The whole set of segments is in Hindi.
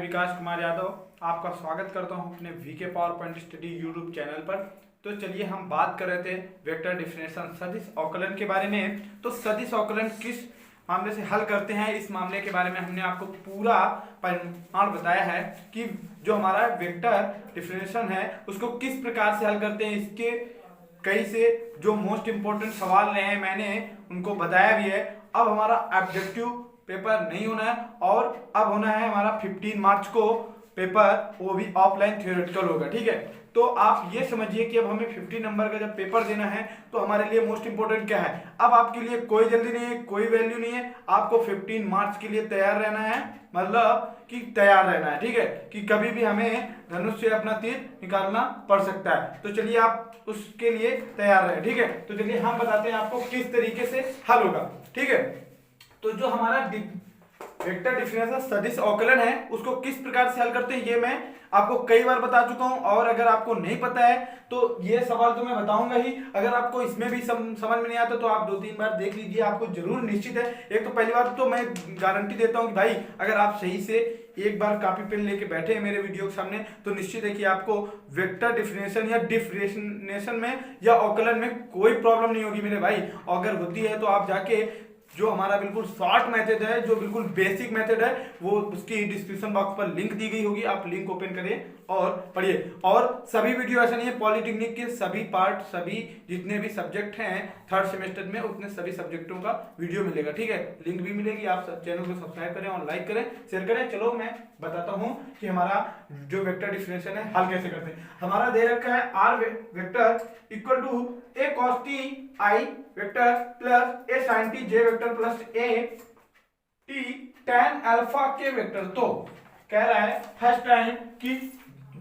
विकास कुमार यादव आपका स्वागत करता हूं अपने VK power point study YouTube channel पर। तो चलिए हम बात कर रहे थे वेक्टर डिफरेंशियल सदिश अवकलन के बारे में। तो सदिश अवकलन किस मामले से हल करते हैं, इस मामले के बारे में हमने आपको पूरा परिमाण बताया है कि जो हमारा वेक्टर डिफरेंशियल है उसको किस प्रकार से हल करते हैं। इसके कई से जो मोस्ट इंपोर्टेंट सवाल रहे हैं मैंने उनको बताया भी है। अब हमारा ऑब्जेक्टिव पेपर नहीं होना है और अब होना है हमारा 15 मार्च को पेपर, वो भी ऑफलाइन थ्योरेटिकल होगा। ठीक है, तो आप ये समझिए कि अब हमें 50 नंबर का जब पेपर देना है तो हमारे लिए मोस्ट इंपोर्टेंट क्या है। अब आपके लिए कोई जल्दी नहीं है, कोई वैल्यू नहीं है, आपको 15 मार्च के लिए तैयार रहना है, मतलब कि तैयार रहना है। ठीक है, कि कभी भी हमें धनुष से अपना तीर निकालना पड़ सकता है। तो चलिए आप उसके लिए तैयार रहे। ठीक है, तो चलिए हम बताते हैं आपको किस तरीके से हल होगा। ठीक है, तो जो हमारा वेक्टर डिफरेंशियल सदिश अवकलन है उसको किस प्रकार से हल करते हैं ये मैं आपको कई बार बता चुका हूं, और अगर आपको नहीं पता है तो ये सवाल तो मैं बताऊंगा ही। अगर आपको इसमें भी समझ में नहीं आता तो आप 2-3 बार देख लीजिए, आपको जरूर निश्चित है। एक तो पहली बार तो मैं गारंटी देता हूं कि भाई अगर आप सही से एक बार कॉपी पेन लेके बैठे हैं मेरे वीडियो के सामने तो निश्चित है कि आपको वेक्टर डिफरेंशियल या डिफरेंशिएशन में या अवकलन में कोई प्रॉब्लम नहीं होगी मेरे भाई। अगर होती है तो आप जाके जो हमारा बिल्कुल शॉर्ट मेथड है, जो बिल्कुल बेसिक मेथड है, वो उसकी डिस्क्रिप्शन बॉक्स पर लिंक दी गई होगी, आप लिंक ओपन करिए और पढ़िए। और सभी वीडियो ऐसा नहीं है, पॉलिटेक्निक के सभी पार्ट, सभी जितने भी सब्जेक्ट हैं थर्ड सेमेस्टर में उतने सभी सब्जेक्टों का वीडियो मिलेगा। ठीक है, लिंक भी मिलेगी। आप चैनल को सब्सक्राइब करें और लाइक करें, शेयर करें। चलो मैं बताता हूं कि हमारा जो वेक्टर डिफरेंशियल है हल कैसे करते हैं। हमारा दे रखा है r vector equal to a cos t i vector plus a sign t j vector plus a t tan alpha के वेक्टर। तो कह रहा है फर्स्ट टाइम कि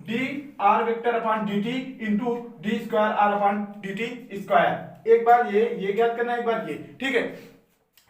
d r vector upon d t into d square r upon d t square. एक बार ये ज्ञात करना, एक बार ये। ठीक है,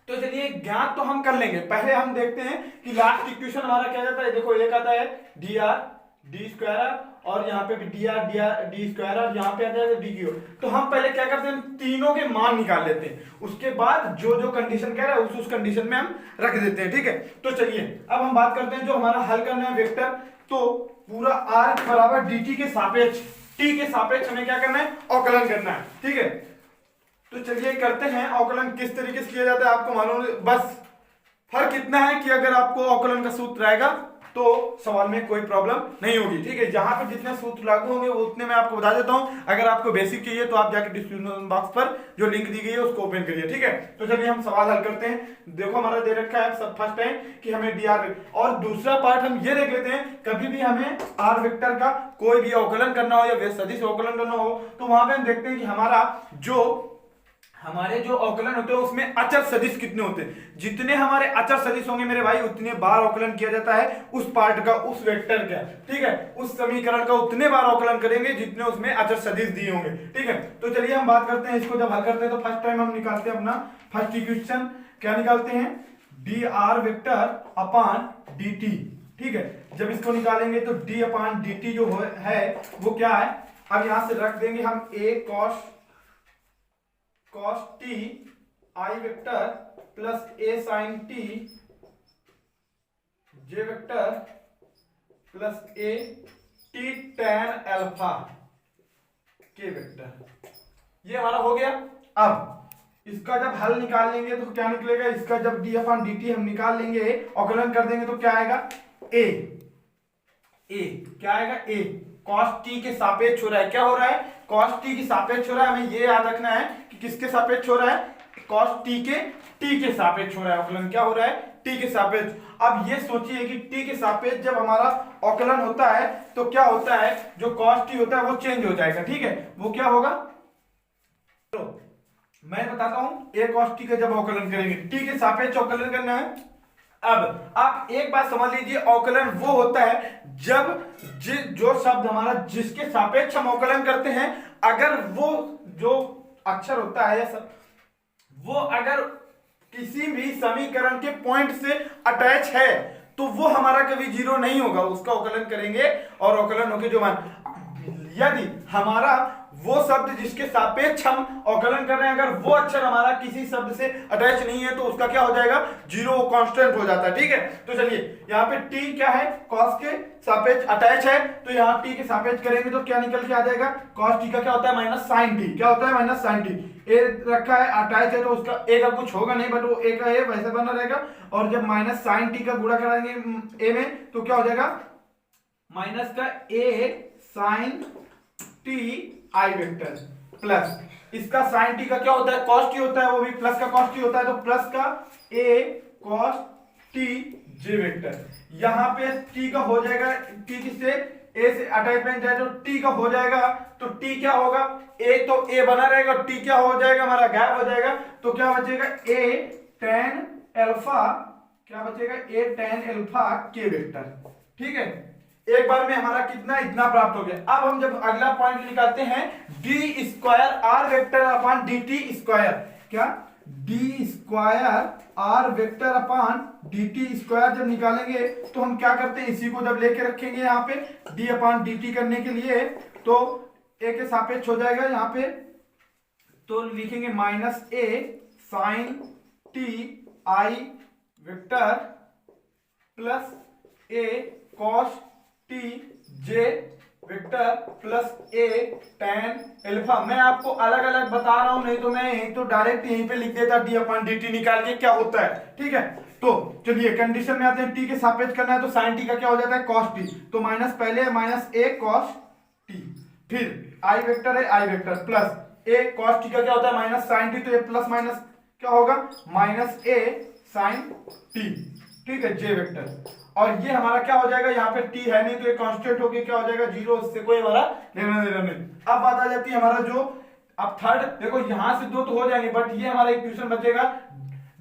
तो चलिए ज्ञात तो हम कर लेंगे, पहले हम देखते हैं कि लास्ट इक्वेशन हमारा क्या जाता है। देखो एक आता है डी आर डी स्क्वायर और यहाँ पे भी डी आर डी स्क्वायर और यहाँ पे आता है डी क्यू। तो हम पहले क्या करते हैं, तीनों के मान निकाल लेते हैं, उसके बाद जो जो कंडीशन कह रहा है उस कंडीशन में हम रख देते हैं। ठीक है, तो चलिए अब हम बात करते हैं जो हमारा हल करना है वेक्टर। तो पूरा आर बराबर डी टी के सापेक्ष, टी के सापेक्ष हमें क्या करना है, अवकलन करना है। ठीक है, तो चलिए करते हैं। अवकलन किस तरीके से किया जाता है आपको मालूम, बस फर्क इतना है कि अगर आपको अवकलन का सूत्र आएगा तो सवाल में कोई प्रॉब्लम नहीं होगी। ठीक है, जहां पे जितने सूत्र लागू होंगे वो उतने मैं आपको बता देता हूं। अगर आपको बेसिक चाहिए तो आप जाके डिस्क्रिप्शन बॉक्स पर जो लिंक दी गई है उसको ओपन करिए। ठीक है, तो चलिए हम सवाल हल करते हैं। देखो हमारा दे रखा है सब फर्स्ट टाइम कि हमें डी आर, और दूसरा पार्ट हम ये देख लेते हैं कभी भी हमें आर वेक्टर का कोई भी अवकलन करना हो या सदिश अवकलन करना हो तो वहां पे हम देखते हैं कि हमारे जो अवकलन होते हैं उसमें अचर सदिश कितने होते हैं। जितने हमारे अचर सदिश होंगे मेरे भाई उतने बार अवकलन किया जाता है उस पार्ट का, उस वेक्टर का। ठीक है, उस समीकरण का उतने बार अवकलन करेंगे जितने उसमें अचर सदिश दिए होंगे। ठीक है, तो चलिए हम बात करते हैं इसको। जब हल करते हैं तो फर्स्ट टाइम हम निकालते हैं अपना फर्स्ट इक्वेशन। क्या निकालते हैं, d r vector upon d T. ठीक है, जब इसको निकालेंगे तो डी अपॉन डी टी जो है वो क्या है, अब यहां से रख देंगे हम ए cos t i vector plus a sin t j vector plus a t tan alpha के वेक्टर। ये हमारा हो गया। अब इसका जब हल निकाल लेंगे तो क्या निकलेगा, इसका जब d अपॉन dt हम निकाल लेंगे, अवकलन कर देंगे तो क्या आएगा, a क्या आएगा, a cos t के सापेक्ष हो रहा है। क्या हो रहा है, cos t के सापेक्ष हो रहा है। हमें ये याद रखना है कि किसके सापेक्ष हो रहा है, cos t के सापेक्ष हो रहा है अवकलन। क्या हो रहा है, t के सापेक्ष। अब ये सोचिए कि t के सापेक्ष जब हमारा अवकलन होता है तो क्या होता है, जो cos t होता है वो चेंज हो जाएगा। ठीक है, वो क्या होगा, तो मैं बताता हूं। a cos t का जब अवकलन करेंगे, t के सापेक्ष अवकलन करना है। अब आप एक बात समझ लीजिए, अवकलन वो होता है जब जो शब्द हमारा जिसके सापेक्ष हम अवकलन करते हैं, अगर वो जो अक्षर होता है या सब वो अगर किसी भी समीकरण के पॉइंट से अटैच है तो वो हमारा कभी जीरो नहीं होगा। उसका अवकलन करेंगे और अवकलन होके जो मान, यदि हमारा वो शब्द जिसके सापेक्ष हम अवकलन कर रहे हैं, अगर वो अक्षर हमारा किसी शब्द से अटैच नहीं है तो उसका क्या हो जाएगा, जीरो, कांस्टेंट हो जाता है। ठीक है, तो चलिए यहाँ पे टी क्या है, कॉस के सापेक्ष अटैच है, तो यहाँ टी के सापेक्ष करेंगे तो क्या निकल के आ जाएगा, कॉस टी का क्या होता है माइनस साइन टी, क्या होता है माइनस साइन टी। ए रखा है अटैच है तो उसका ए का कुछ होगा नहीं, बट वो ए का ए वैसे बना रहेगा, और जब माइनस साइन टी का गुणा कराएंगे ए में तो क्या हो जाएगा, माइनस का a sign t i vector plus इसका साइन टी का क्या होता है, कॉस टी होता है, वो भी प्लस का कॉस टी होता है, तो प्लस का a cos t j vector. यहाँ पे टी का हो जाएगा, टी किससे, ए से अटैचमेंट है तो टी का हो जाएगा, तो टी क्या होगा, ए तो ए बना रहेगा, टी क्या हो जाएगा हमारा गायब हो जाएगा, तो क्या बचेगा ए टेन एल्फा, क्या बचेगा ए टेन एल्फा के वेक्टर। ठीक है, एक बार में हमारा कितना, इतना प्राप्त हो गया। अब हम जब अगला पॉइंट निकालते हैं d square r vector upon d t square, क्या d square r vector upon d t square जब निकालेंगे तो हम क्या करते हैं, इसी को जब लेके रखेंगे यहाँ पे डी अपॉन डी टी करने के लिए, तो ए के सापेक्ष हो जाएगा यहाँ पे, तो लिखेंगे minus a sign t i vector plus a cos t j vector plus a tan alpha. मैं आपको अलग अलग बता रहा हूं, नहीं तो मैं यहीं तो डायरेक्ट यहीं पे लिख देता डी अपॉन डी टी निकाल के क्या होता है। ठीक है, तो चलिए कंडीशन में आते हैं, टी के सापेक्ष करना है तो साइन टी का क्या हो जाता है कॉस टी, तो माइनस पहले है माइनस ए कॉस टी, फिर आई वेक्टर है आई vector plus a cos T का क्या होता है माइनस साइन टी, तो ये प्लस माइनस क्या होगा माइनस ए साइन टी। ठीक है, जे वेक्टर, और ये हमारा क्या हो जाएगा, यहाँ पे टी है नहीं तो ये कांस्टेंट होके क्या हो जाएगा जीरो, इससे कोई हमारा लेना देना नहीं। अब बात आ जाती है हमारा जो अब थर्ड, देखो यहां से दो तो हो जाएंगे, बट ये हमारा इक्वेशन बचेगा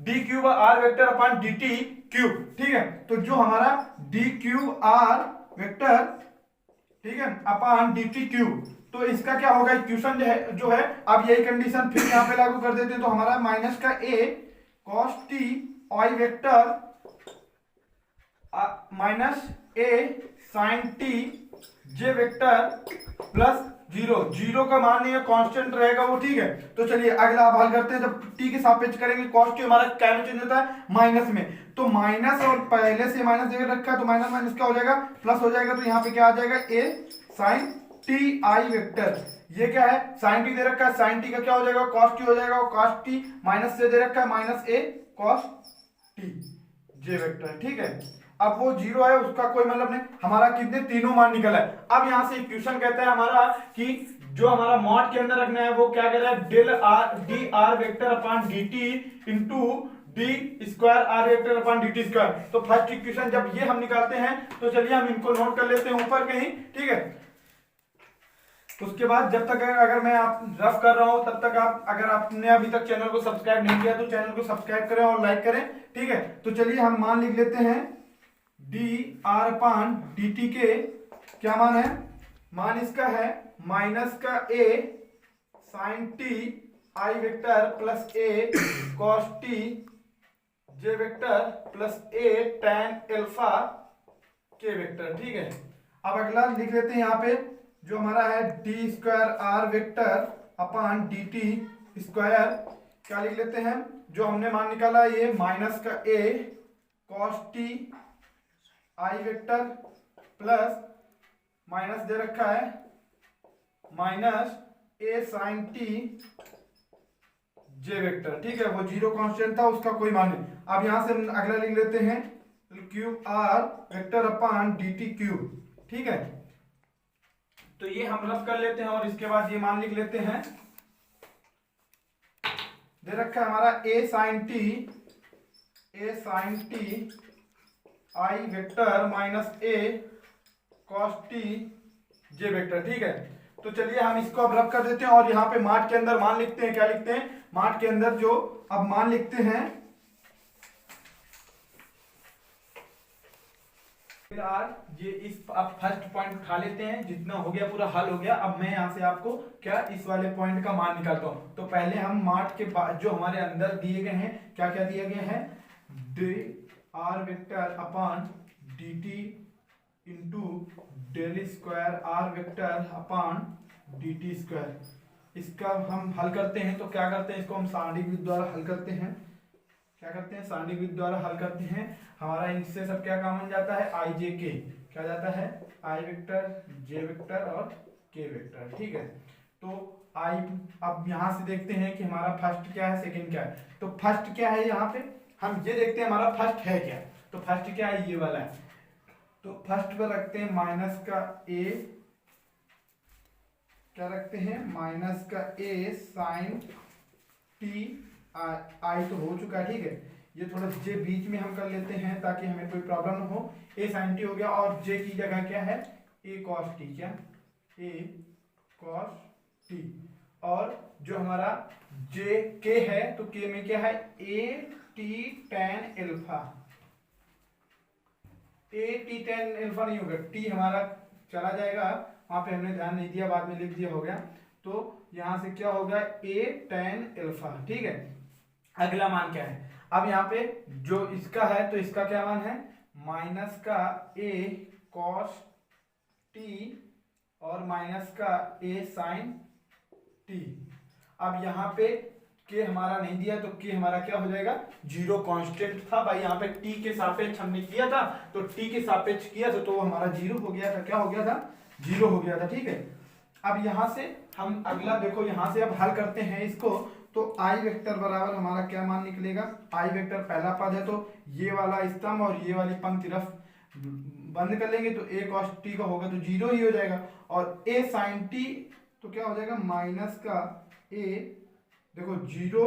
d cube r vector upon d t cube. ठीक है, तो जो हमारा डी क्यूब आर वेक्टर, ठीक है, अपॉन डी टी क्यूब, तो इसका क्या होगा इक्वेशन जो है अब यही कंडीशन फिर यहाँ पे लागू कर देते हैं, तो हमारा माइनस का a cos t i vector minus a sign t j vector plus zero, zero का मान नहीं है कांस्टेंट रहेगा वो। ठीक है, तो चलिए अगला आप हल करते हैं, जब टी के सापेक्ष करेंगे कॉस टी हमारा क्या में चेंज होता है माइनस में, तो माइनस और पहले से माइनस जगह रखा है तो माइनस माइनस क्या हो जाएगा प्लस हो जाएगा, तो यहाँ पे क्या आ जाएगा ए साइन टी आई वेक्टर, ये क्या है साइन टी दे रखा है, साइन टी का क्या हो जाएगा कॉस टी हो जाएगा, कॉस टी माइनस से दे रखा है minus a cos t j vector. ठीक है, अब वो जीरो है उसका कोई मतलब नहीं, हमारा कितने तीनों मान निकला है। अब यहां से इक्वेशन कहता है हमारा कि जो हमारा मॉड के अंदर रखना है वो क्या कह रहा है, del r d r vector upon d t into d square r vector upon d t square. तो फर्स्ट इक्वेशन जब ये हम निकालते हैं तो चलिए हम इनको नोट कर लेते हैं ऊपर कहीं। ठीक है, उसके बाद जब तक अगर मैं आप रफ कर रहा हूं तब तक आप, अगर आपने अभी तक चैनल को सब्सक्राइब नहीं किया तो चैनल को सब्सक्राइब करें और लाइक करें। ठीक है, तो चलिए हम मान लिख लेते हैं d r upon d t के क्या मान है, मान इसका है माइनस का a sign t i vector plus a cos t j vector plus a tan alpha के वेक्टर। ठीक है, अब अगला लिख लेते हैं यहाँ पे जो हमारा है d square r vector upon d t square, क्या लिख लेते हैं जो हमने मान निकाला ये माइनस का a cos t i vector plus minus दे रखा है minus a sign t j vector. ठीक है, वो जीरो कांस्टेंट था उसका कोई मान नहीं। अब यहां से अगला लिख लेते हैं cube r vector upon d t cube. ठीक है, तो ये हम रफ कर लेते हैं और इसके बाद ये मान लिख लेते हैं, दे रखा है हमारा a sign t i vector minus a cos t j vector. ठीक है, तो चलिए हम इसको अब रफ कर देते हैं और यहाँ पे मार्ट के अंदर मान लिखते हैं, क्या लिखते हैं मार्ट के अंदर जो अब मान लिखते हैं ये इस अब फर्स्ट पॉइंट उठा लेते हैं, जितना हो गया पूरा हल हो गया। अब मैं यहाँ से आपको क्या इस वाले पॉइंट का मान निकालता हूँ। तो पहले हम मार्ट के बाद जो हमारे अंदर दिए गए हैं क्या क्या दिया गया है, d r vector upon d t into del square r vector upon dt square. इसका हम हल करते हैं तो क्या करते हैं, इसको हम सारणिक विधि द्वारा हल करते हैं। क्या करते हैं, सारणिक विधि द्वारा हल करते हैं। हमारा इनसे सब क्या कॉमन जाता है, आई जे के, क्या जाता है, आई वेक्टर, जे वेक्टर और के वेक्टर। ठीक है, तो आई, अब यहाँ से देखते हैं कि हमारा फर्स्ट क्या है, सेकंड क्या है। तो फर्स्ट क्या है, यहाँ पे हम ये देखते हैं हमारा फर्स्ट है क्या। तो फर्स्ट क्या है, ये वाला है। तो फर्स्ट पर रखते हैं माइनस का ए, क्या रखते हैं, माइनस का ए साइन टी, आई तो हो चुका है। ठीक है, ये थोड़ा जे बीच में हम कर लेते हैं ताकि हमें कोई प्रॉब्लम न हो। ए साइन टी हो गया और जे की जगह क्या है, ए कॉस टी, क्या, ए कॉस टी। और जो हमारा जे के है तो के में क्या है, A T tan alpha. A T tan alpha नहीं होगा, टी हमारा चला जाएगा, वहां पे हमने ध्यान नहीं दिया, बाद में लिख दिया, हो गया। तो यहां से क्या होगा, ए टेन एल्फा। ठीक है, अगला मान क्या है, अब यहाँ पे जो इसका है तो इसका क्या मान है, माइनस का ए कॉस टी और माइनस का ए साइन टी। अब यहाँ पे के हमारा नहीं दिया तो के हमारा क्या हो जाएगा, जीरो। कांस्टेंट था भाई, यहाँ पे टी के सापेक्ष हमने किया था, तो टी के सापेक्ष किया था तो हमारा जीरो हो गया था। क्या हो गया था, जीरो हो गया था। ठीक है, अब यहाँ से हम अगला देखो, यहाँ से अब हल करते हैं इसको। तो आई वेक्टर बराबर हमारा क्या मान निकलेगा, आई वेक्टर पहला पद है तो ये वाला स्तंभ और ये वाली पंक्ति रफ बंद कर लेंगे तो ए कॉस टी का होगा तो जीरो ही हो जाएगा। और ए साइन टी तो क्या हो जाएगा, माइनस का ए, देखो जीरो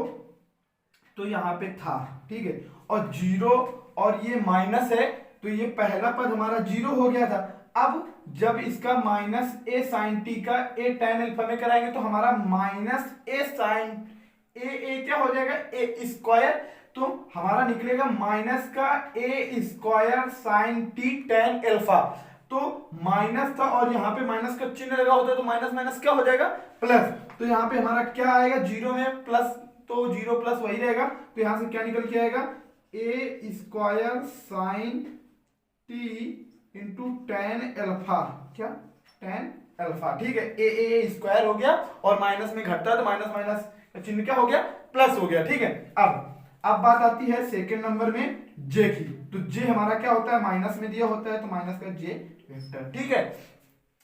तो यहाँ पे था। ठीक है, और जीरो और ये माइनस है तो ये पहला पद हमारा जीरो हो गया था। अब जब इसका माइनस ए साइन टी का ए टेन अल्फा में कराएंगे तो हमारा माइनस ए साइन ए क्या हो जाएगा, ए स्क्वायर। तो हमारा निकलेगा माइनस का a square sine t tan alpha. तो माइनस था और यहाँ पे माइनस का चिन्ह लगा होता है तो माइनस माइनस क्या हो जाएगा, प्लस। तो यहाँ पे हमारा क्या आएगा, जीरो में प्लस, तो जीरो प्लस वही रहेगा। तो यहाँ से क्या निकल के आएगा, a square sine t into tan alpha, क्या, टेन एल्फा। ठीक है, ए स्क्वायर हो गया और माइनस में घटता है तो माइनस माइनस का चिन्ह क्या हो गया, प्लस हो गया। ठीक है, अब बात आती है सेकंड नंबर में जे की। तो जे हमारा क्या होता है, माइनस में दिया होता है तो माइनस का जे वेक्टर। ठीक है,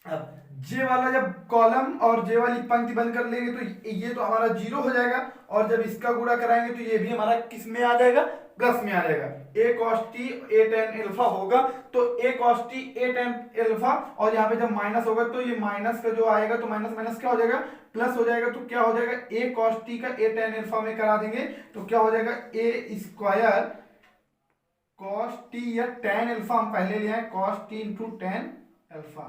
अब जे वाला जब कॉलम और जे वाली पंक्ति बंद कर लेंगे तो ये तो हमारा जीरो हो जाएगा और जब इसका गुणा कराएंगे तो ये भी हमारा किस में आ जाएगा, प्लस में आ जाएगा। A cos t a tan alpha होगा तो a cos t a tan alpha, और यहाँ पे जब माइनस होगा तो ये माइनस का जो आएगा तो माइनस माइनस क्या हो जाएगा, प्लस हो जाएगा। तो क्या हो जाएगा, ए कॉस टी का ए टेन एल्फा में करा देंगे तो क्या हो जाएगा, ए स्क्वायर कॉस टी या टेन एल्फा हम पहले ले आए, cos t into tan alpha.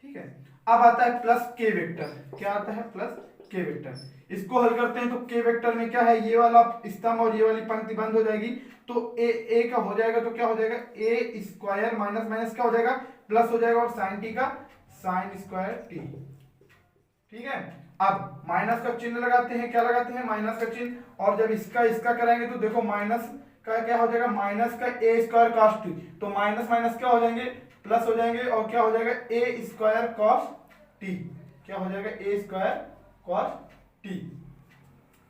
ठीक है, अब आता है प्लस के वेक्टर। क्या आता है, प्लस के वेक्टर। इसको हल करते हैं तो के वेक्टर में क्या है, ये वाला स्तंभ और ये वाली पंक्ति बंद हो जाएगी तो ए का हो जाएगा तो क्या हो जाएगा, ए स्क्वायर माइनस माइनस क्या हो जाएगा, प्लस हो जाएगा और साइन टी का साइन स्क्वायर टी। ठीक है, अब माइनस का चिन्ह लगाते हैं, क्या लगाते हैं, माइनस का चिन्ह। और जब इसका कराएंगे तो देखो माइनस का क्या हो जाएगा, माइनस का ए स्क्वायर कॉस टी, तो माइनस माइनस क्या हो जाएंगे, प्लस हो जाएंगे और क्या हो जाएगा, ए स्क्वायर कॉस टी, क्या हो जाएगा, ए स्क्वायर कॉस टी।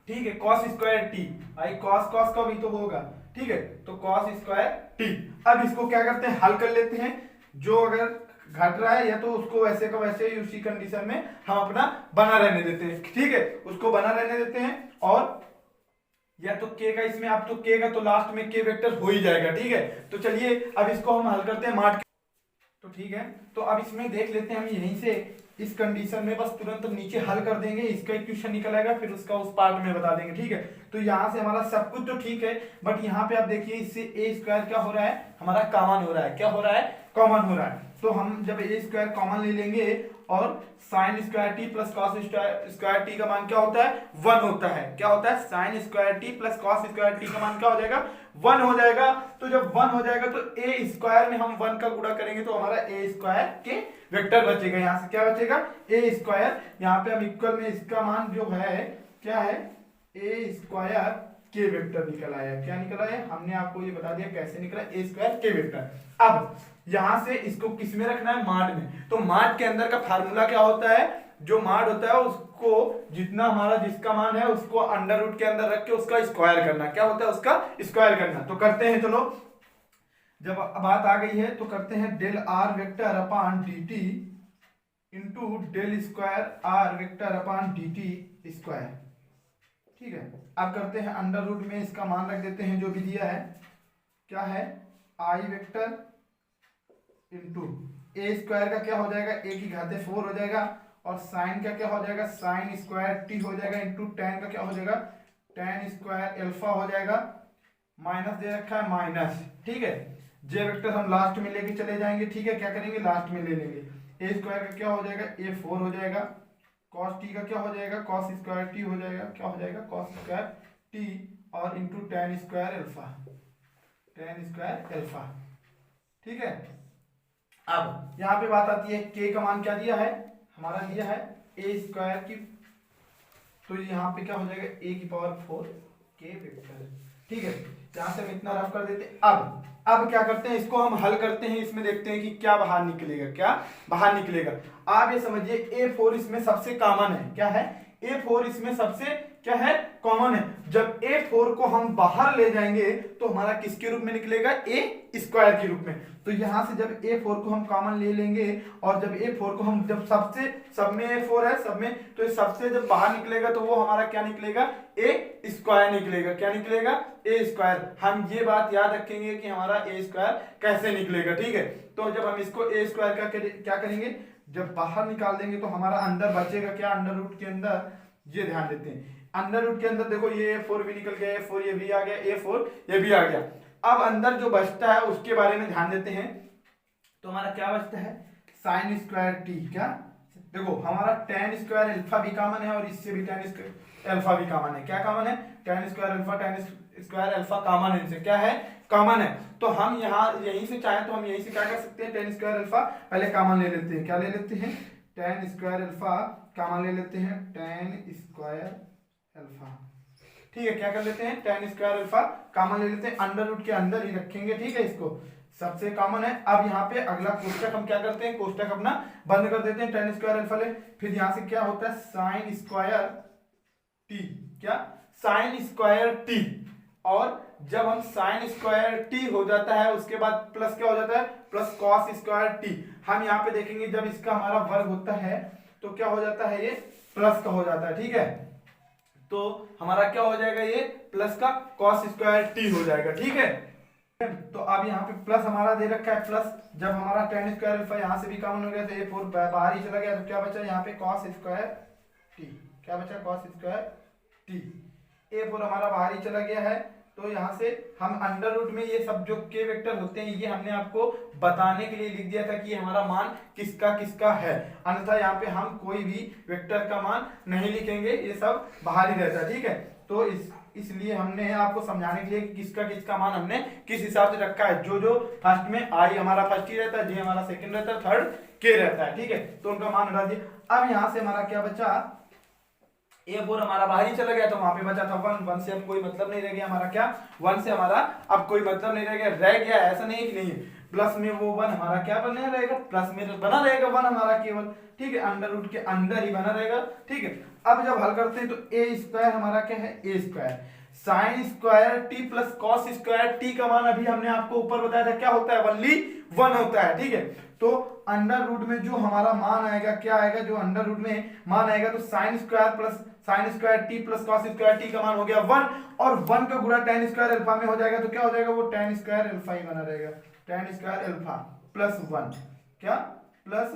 ठीक है, कॉस स्क्वायर टी, भाई कॉस कॉस का भी तो होगा। ठीक है, तो कॉस स्क्वायर टी। अब इसको क्या करते हैं, हल कर लेते हैं। जो अगर घट रहा है या तो उसको वैसे का वैसे ही उसी कंडीशन में हम अपना बना रहने देते हैं। ठीक है, उसको बना रहने देते हैं और या तो के का इसमें, अब तो के का तो लास्ट में के वेक्टर हो ही जाएगा। ठीक है, तो चलिए अब इसको हम हल करते हैं मार्ट। तो ठीक है, तो अब इसमें देख लेते हैं हम यहीं से इस कंडीशन में बस तुरंत नीचे हल कर देंगे, इसका इक्वेशन निकल आएगा, फिर उसका उस पार्ट में बता देंगे। ठीक है, तो यहाँ से हमारा सब कुछ तो ठीक है, बट यहाँ पे आप देखिए इससे ए स्क्वायर क्या हो रहा है, हमारा कॉमन हो रहा है। क्या हो रहा है, कॉमन हो रहा है। तो हम जब ए स्क्वायर कॉमन ले लेंगे और sign square t plus cos square t का मान क्या होता है, 1 होता है। क्या होता है, sign square t plus cos square t का मान क्या हो जाएगा, 1 हो जाएगा। तो जब 1 हो जाएगा तो ए स्क्वायर में हम 1 का गुणा करेंगे तो हमारा ए स्क्वायर के वेक्टर बचेगा। यहाँ से क्या बचेगा, ए स्क्वायर। यहाँ पे हम इक्वल में इसका मान जो है क्या है, ए स्क्वायर के वेक्टर निकल आया। क्या निकल आया, हमने आपको ये बता दिया कैसे निकला, ए स्क्वायर के वेक्टर। अब यहां से इसको किस में रखना है, माड में। तो माड के अंदर का फार्मूला क्या होता है, जो माड होता है उसको जितना हमारा जिसका मान है उसको अंडर रूट के अंदर रख के उसका स्क्वायर करना। क्या होता है, उसका स्क्वायर करना। तो करते हैं, चलो जब बात आ गई है तो करते हैं del r vector upon d t into del square r vector upon d t square. ठीक है, अब करते हैं अंडर रूट में इसका मान रख देते हैं जो भी दिया है, क्या है आई वेक्टर इंटू ए स्क्वायर का क्या हो जाएगा, ए की घाते 4 हो जाएगा, और साइन का क्या हो जाएगा, साइन स्क्वायर टी हो जाएगा, इंटू टेन का क्या हो जाएगा, टेन स्क्वायर अल्फा हो जाएगा, माइनस दे रखा है माइनस। ठीक है, जे वेक्टर हम लास्ट में लेके चले जाएंगे। ठीक है, क्या करेंगे, लास्ट में ले लेंगे। ए स्क्वायर का क्या हो जाएगा, ए 4 हो जाएगा, कॉस टी का क्या हो जाएगा, कॉस स्क्वायर टी हो जाएगा, क्या हो जाएगा, कॉस स्क्वायर टी, और into ten square alpha, ten square alpha. ठीक है, अब यहाँ पे बात आती है के का मान क्या दिया है, हमारा दिया है ए स्क्वायर की, तो यहाँ पे क्या हो जाएगा ए की पावर 4 के वेक्टर। ठीक है, यहाँ से हम इतना रफ कर देते हैं। अब क्या करते हैं, इसको हम हल करते हैं, इसमें देखते हैं कि क्या बाहर निकलेगा, क्या बाहर निकलेगा। आप ये समझिए A4 इसमें सबसे कॉमन है, क्या है, A4 इसमें सबसे क्या है, कॉमन है। जब A4 को हम बाहर ले जाएंगे तो हमारा किसके रूप में निकलेगा, A स्क्वायर के रूप में। तो यहां से जब A4 को हम कॉमन ले लेंगे, और जब A4 को हम जब सबसे सब में A4 है सब में, तो सबसे जब बाहर निकलेगा तो वो हमारा क्या निकलेगा, A स्क्वायर निकलेगा। क्या निकलेगा, A स्क्वायर। हम ये बात याद रखेंगे कि हमारा A स्क्वायर कैसे निकलेगा। ठीक है, तो जब हम इसको A स्क्वायर का क्या करेंगे, जब बाहर निकाल देंगे तो हमारा अंदर बचेगा क्या, अंडर रूट के अंदर, ये ध्यान देते हैं, अंडर रूट के अंदर देखो ये A4 भी निकल गया, A4 ये भी आ गया, A4 ये भी आ गया। अब अंदर जो बचता है उसके बारे में ध्यान देते हैं। तो हमारा क्या बचता है, साइन स्क्वायर टी। क्या देखो, हमारा टेन स्क्वायर अल्फा भी कॉमन है, और इससे भी टेन स्क्वायर अल्फा भी कॉमन है। क्या कॉमन है, ten square alpha, ten square alpha common है, इनसे क्या है, कॉमन है। तो हम यहाँ यहीं से चाहे तो हम यहीं से क्या कर सकते हैं, टेन स्क्वायर अल्फा पहले कॉमन ले लेते हैं। क्या ले लेते हैं, टेन स्क्वायर अल्फा कॉमन ले लेते हैं, टेन स्क्वायर अल्फा। ठीक है, क्या कर लेते हैं, टेन स्क्वायर अल्फा कॉमन ले लेते हैं, अंडर रूट के अंदर ही रखेंगे। ठीक है, इसको सबसे कॉमन है। अब यहाँ पे अगला कोष्टक हम क्या करते हैं, कोष्टक अपना बंद कर देते हैं, टेन स्क्वायर अल्फा ले, फिर यहाँ से क्या होता है, साइन स्क्वायर टी, क्या साइन स्क्वायर टी, और जब हम साइन स्क्वायर टी हो जाता है उसके बाद प्लस क्या हो जाता है, प्लस कॉस स्क्वायर टी। हम यहाँ पे देखेंगे जब इसका हमारा वर्ग होता है तो क्या हो जाता है, ये प्लस का हो जाता है। ठीक है, तो हमारा क्या हो जाएगा, ये प्लस का कॉस स्क्वायर टी हो जाएगा। ठीक है, तो अब यहाँ पे प्लस हमारा दे रखा है, प्लस जब हमारा टेन स्क्वायर अल्फा यहाँ से भी कॉमन हो गया तो A4 बाहर ही चला गया, तो क्या बचा यहाँ पे कॉस स्क्वायर टी। क्या बचा, कॉस स्क्वायर टी। A4 हमारा बाहर ही चला गया है। तो यहाँ से हम अंडर रूट में ये सब जो के वेक्टर होते हैं ये हमने आपको बताने के लिए लिख दिया था कि हमारा मान किसका किसका है, अन्यथा यहाँ पे हम कोई भी वेक्टर का मान नहीं लिखेंगे, ये सब बाहर ही रहता है। ठीक है, तो इसलिए हमने आपको समझाने के लिए कि किसका किसका मान हमने किस हिसाब से रखा है। जो फर्स्ट में आई हमारा फर्स्ट ही रहता है, जे हमारा सेकंड रहता है, थर्ड के रहता है। ठीक है, तो उनका मान हटा दिया। अब यहाँ से हमारा क्या बचा, A4 हमारा बाहर ही चला गया, तो वहां पे बचा था 1, 1 से अब कोई मतलब नहीं रह गया हमारा, क्या 1 से हमारा अब कोई मतलब नहीं रह गया, ऐसा नहीं कि नहीं, प्लस में वो 1 हमारा क्या बना रहेगा, प्लस में बना रहेगा 1 हमारा केवल। ठीक है, अंडर रूट के अंदर ही बना रहेगा। ठीक है, अब जब हल करते हैं तो ए स्क्वायर हमारा क्या है, a square sine square t plus cos square t का मान अभी हमने आपको ऊपर बताया था क्या होता है, ओनली 1 होता है। ठीक है, तो अंडर रूट में जो हमारा मान आएगा, क्या आएगा, जो अंडर रूट में मान आएगा, तो sine square plus sign square t plus cos square t का मान हो गया 1, और 1 का गुणा टेन स्क्वायर अल्फा में हो जाएगा, तो क्या हो जाएगा, वो टेन स्क्वायर अल्फा ही बना रहेगा, टेन स्क्वायर अल्फा प्लस 1, क्या प्लस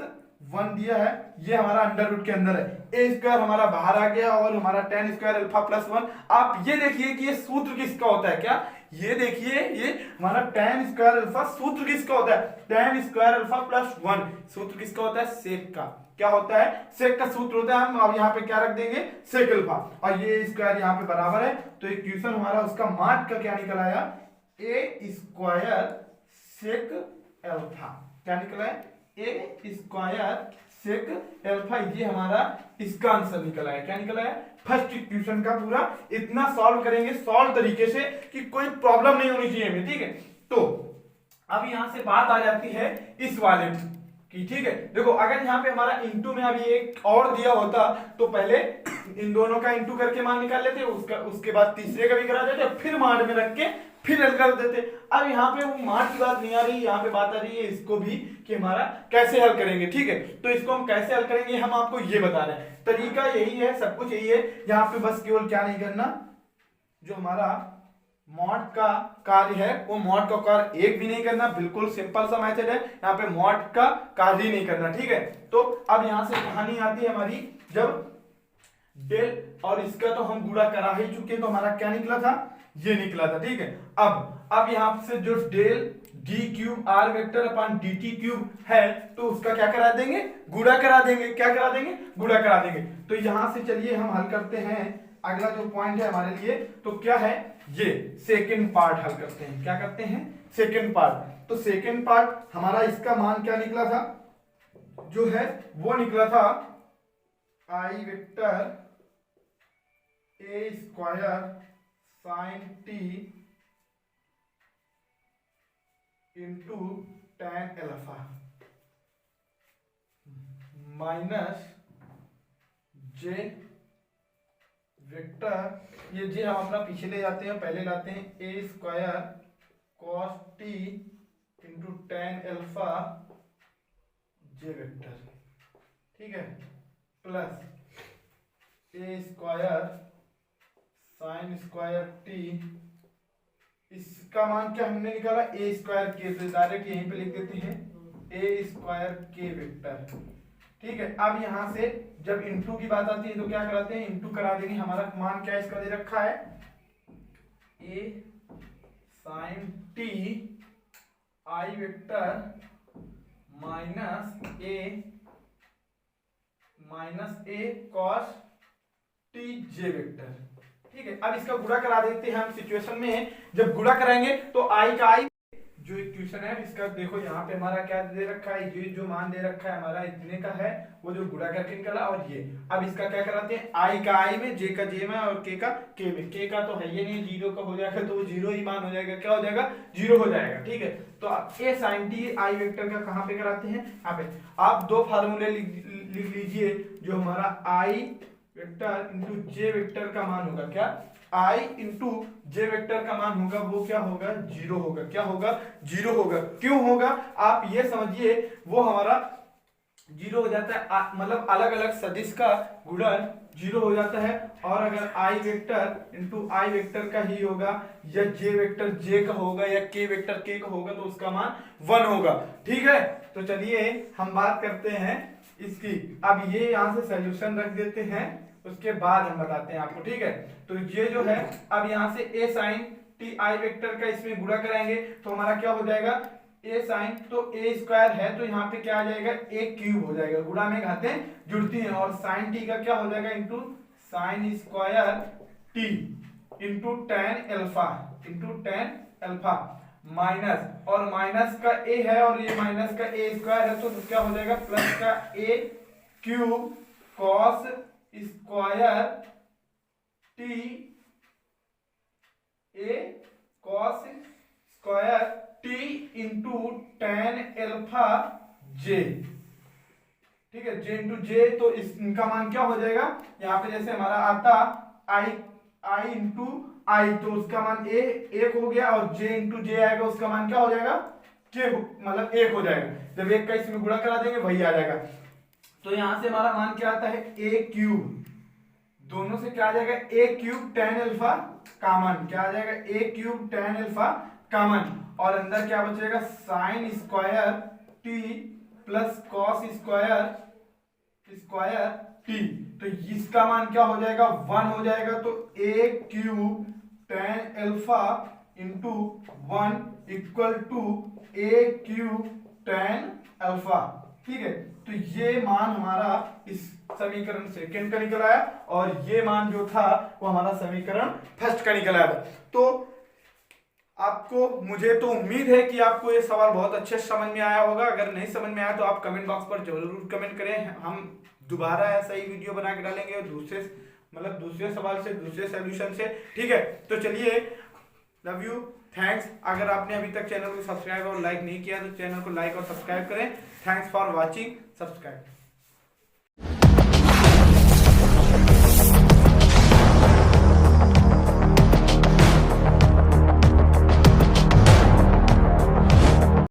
1 दिया है, ये हमारा अंडर रूट के अंदर है। ए स्क्वायर हमारा बाहर आ गया, और हमारा टेन स्क्वायर अल्फा प्लस 1। आप ये देखिए कि ये सूत्र किसका होता है, क्या ये देखिए, ये हमारा टेन स्क्वायर अल्फा सूत्र किसका होता है, टेन स्क्वायर अल्फा प्लस 1 सूत्र किसका होता है, सेक का। क्या होता है, सेक का सूत्र होता है। हम अब यहाँ पे क्या रख देंगे, सेक अल्फा, और ये स्क्वायर यहाँ पे बराबर है, तो इक्वेशन हमारा उसका मार्क का क्या निकल आया, ए स्क्वायर सेक अल्फा। क्या निकला है, ए स्क्वायर सेक अल्फा, ये हमारा इसका आंसर निकला है। क्या निकला है? फर्स्ट इक्वेशन का पूरा इतना सॉल्व करेंगे सॉल्व तरीके से कि कोई प्रॉब्लम नहीं होनी चाहिए हमें, ठीक है। तो अब यहां से बात आ जाती है इस वाले की, ठीक है। देखो अगर यहाँ पे हमारा इंटू में अभी एक और दिया होता तो पहले इन दोनों का इंटू करके मान निकाल लेते, उसके बाद तीसरे का भी करा देते, फिर मार्ड में रख के फिर हल कर देते। अब यहाँ पे वो मार्ड की बात नहीं आ रही, यहाँ पे बात आ रही है इसको भी कि हमारा कैसे हल करेंगे, ठीक है। तो इसको हम कैसे हल करेंगे हम आपको ये बता रहे हैं, तरीका यही है, सब कुछ यही है। यहाँ पे बस केवल क्या नहीं करना, जो हमारा मॉड का कार्य है वो मॉड का कार्य एक भी नहीं करना, बिल्कुल सिंपल सा मेथड है। यहाँ पे मॉड का कार्य ही नहीं करना, ठीक है। तो अब यहाँ से कहानी आती है हमारी, जब डेल और इसका तो हम गुणा करा ही चुके, तो हमारा क्या निकला था, ये निकला था, ठीक है। अब यहाँ से जो del d cube r vector upon d t cube है, तो उसका क्या करा देंगे, गुणा करा देंगे। क्या करा देंगे? गुणा करा देंगे। तो यहां से चलिए हम हल करते हैं अगला जो पॉइंट है हमारे लिए, तो क्या है, ये सेकेंड पार्ट हल करते हैं। क्या करते हैं? Second part. तो सेकेंड पार्ट हमारा इसका मान क्या निकला था, जो है वो निकला था i vector a square sine t into tan alpha minus j vector, ये जे हम अपना पीछे ले जाते हैं, पहले लाते हैं a square cos t into tan alpha j vector, ठीक है, plus a square sine square t, इसका मान क्या हमने निकाला, ए स्क्वायर के, तो डायरेक्ट यहीं पे लिख देते हैं ए स्क्वायर के वेक्टर, ठीक है। अब यहां से जब इंटू की बात आती है तो क्या कराते हैं, इंटू करा देंगे। हमारा मान क्या इसका दे रखा है, a sign t i vector minus a cos t j vector, ठीक है। अब इसका गुणा करा देते हैं हम, सिचुएशन में जब गुणा कराएंगे तो आई का आई, जो इक्वेशन है इसका देखो यहाँ पे हमारा क्या दे रखा है, ये जो मान दे रखा है हमारा इतने का है, वो जो गुणा करके निकला, और ये अब इसका क्या कराते हैं, आई का आई में, जे का जे में, और के का के में। के का तो है ये नहीं, जीरो का हो जाएगा तो वो जीरो ही मान हो जाएगा, क्या हो जाएगा, जीरो हो जाएगा, ठीक है। तो आप ए साइन टी आई वेक्टर का कहाँ पे कराते हैं, यहाँ पे आप दो फार्मूले लिख लीजिए, जो हमारा आई वेक्टर इंटू जे वेक्टर का मान होगा, क्या, आई इंटू जे वेक्टर का मान होगा, वो क्या होगा, जीरो होगा। क्या होगा, जीरो होगा। क्यों होगा, आप ये समझिए, वो हमारा जीरो हो जाता है, मतलब अलग अलग सदिश का गुणन जीरो हो जाता है। और अगर आई वेक्टर इंटू आई वेक्टर का ही होगा, या जे वेक्टर जे का होगा, या के वेक्टर के का होगा, तो उसका मान 1 होगा, ठीक है। तो चलिए हम बात करते हैं इसकी। अब ये यहां से सॉल्यूशन रख देते हैं, उसके बाद हम बताते हैं आपको, ठीक है। तो ये जो है, अब यहां से ए साइन टी आई वेक्टर का इसमें गुणा कराएंगे तो हमारा क्या हो जाएगा, ए साइन, तो ए स्क्वायर है तो यहाँ पे क्या आ जाएगा, ए क्यूब हो जाएगा, गुणा में घातें जुड़ती हैं, और साइन टी का क्या हो जाएगा, into sine square t into tan alpha minus, और माइनस का ए है और ये माइनस का ए स्क्वायर है, तो क्या हो जाएगा, प्लस का a cube cos square t a cos square t into tan alpha j, ठीक है, जे इंटू जे। तो इनका मान क्या हो जाएगा, यहाँ पे जैसे हमारा आता आई इंटू आई, तो उसका मान ए एक हो गया, और जे इंटू जे आएगा, उसका मान क्या हो जाएगा, के, मतलब एक हो जाएगा। जब एक का इसमें गुणा करा देंगे वही आ जाएगा। तो यहां से हमारा मान क्या आता है, ए क्यूब, दोनों से क्या आ जाएगा, ए क्यूब tan अल्फा कॉमन, क्या आ जाएगा, ए क्यूब tan अल्फा कॉमन, और अंदर क्या बचेगा, sign square t plus cos square T, तो इसका मान क्या हो जाएगा, 1 हो जाएगा। तो a cube tan alpha into 1 equal to a cube tan alpha, ठीक है। तो ये मान हमारा इस समीकरण सेकंड का निकल आया, और ये मान जो था वो हमारा समीकरण फर्स्ट का निकल आया। तो आपको, मुझे तो उम्मीद है कि आपको ये सवाल बहुत अच्छे से समझ में आया होगा। अगर नहीं समझ में आया तो आप कमेंट बॉक्स पर जरूर कमेंट करें, हम दोबारा ऐसा ही वीडियो बना के डालेंगे दूसरे सवाल से, दूसरे सोल्यूशन से। ठीक है, तो चलिए, लव यू, थैंक्स। अगर आपने अभी तक चैनल को सब्सक्राइब और लाइक नहीं किया तो चैनल को लाइक और सब्सक्राइब करें। Thanks for watching, subscribe.